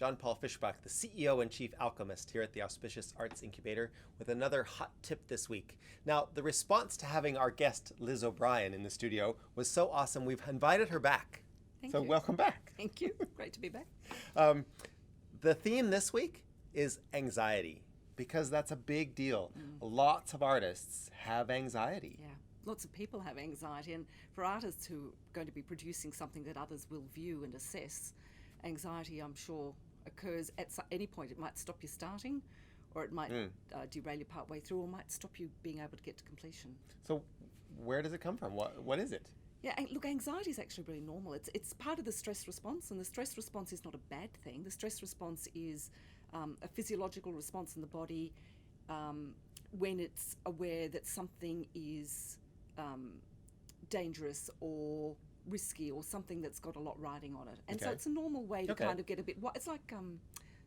John-Paul Fischbach, the CEO and Chief Alchemist here at the Auspicious Arts Incubator, with another hot tip this week. Now, the response to having our guest, Liz O'Brien, in the studio was so awesome, we've invited her back. Thank you. Welcome back. Thank you. Great to be back. The theme this week is anxiety, because that's a big deal. Lots of artists have anxiety. Yeah. Lots of people have anxiety, and for artists who are going to be producing something that others will view and assess, anxiety, I'm sure, occurs at any point. It might stop you starting, or it might derail you partway through, or might stop you being able to get to completion. So where does it come from? What is it? Yeah, look, anxiety is actually really normal. It's part of the stress response, and the stress response is not a bad thing. The stress response is a physiological response in the body when it's aware that something is dangerous or risky or something that's got a lot riding on it. And so it's a normal way to kind of get a bit... It's like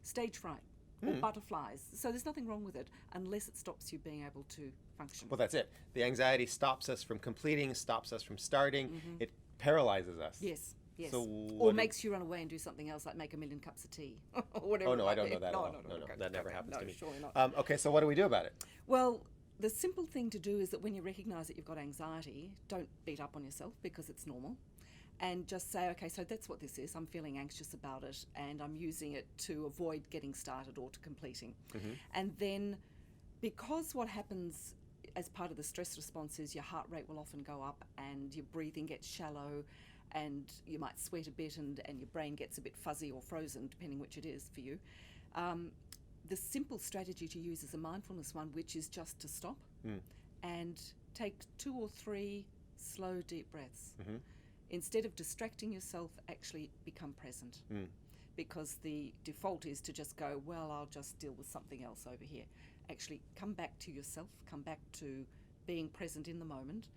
stage fright or butterflies. So there's nothing wrong with it unless it stops you being able to function. Well, that's it. The anxiety stops us from completing, stops us from starting. It paralyzes us. Yes. Yes. So or makes you run away and do something else, like make a million cups of tea or whatever. Oh, no, I don't know that at all. No, that never happens to me. Surely not. Okay, so what do we do about it? Well, the simple thing to do is that when you recognise that you've got anxiety, don't beat up on yourself because it's normal. And just say, okay, so that's what this is. I'm feeling anxious about it and I'm using it to avoid getting started or to completing. And then because what happens as part of the stress response is your heart rate will often go up and your breathing gets shallow and you might sweat a bit and your brain gets a bit fuzzy or frozen, depending which it is for you. The simple strategy to use is a mindfulness one, which is just to stop and take 2 or 3 slow, deep breaths. Instead of distracting yourself, actually become present. Because the default is to just go, well, I'll just deal with something else over here. Actually, come back to yourself, come back to being present in the moment,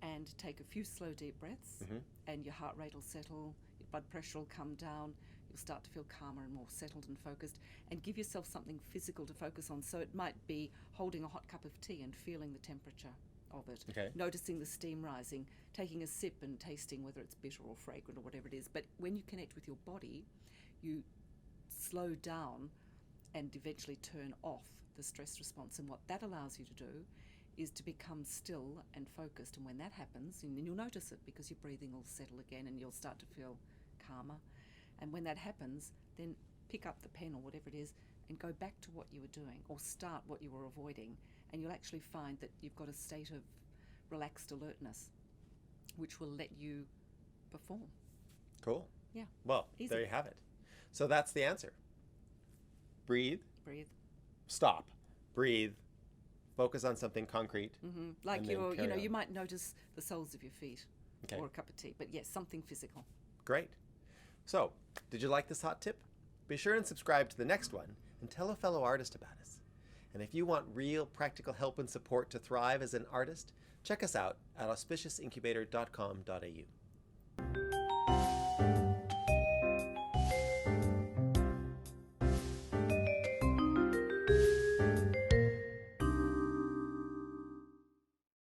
and take a few slow, deep breaths, and your heart rate will settle, your blood pressure will come down, you'll start to feel calmer and more settled and focused, and give yourself something physical to focus on. So it might be holding a hot cup of tea and feeling the temperature of it, noticing the steam rising, taking a sip and tasting whether it's bitter or fragrant or whatever it is. But when you connect with your body, you slow down and eventually turn off the stress response. And what that allows you to do is to become still and focused. And when that happens, and then you'll notice it because your breathing will settle again and you'll start to feel calmer. And when that happens, then pick up the pen or whatever it is and go back to what you were doing or start what you were avoiding. And you'll actually find that you've got a state of relaxed alertness, which will let you perform. Cool. Yeah. Well, easy. There you have it. So that's the answer. Breathe. Breathe. Stop. Breathe. Focus on something concrete. Like you might notice the soles of your feet or a cup of tea, but yes, something physical. Great. So, did you like this hot tip? Be sure and subscribe to the next one and tell a fellow artist about us. And if you want real practical help and support to thrive as an artist, check us out at auspiciousincubator.com.au.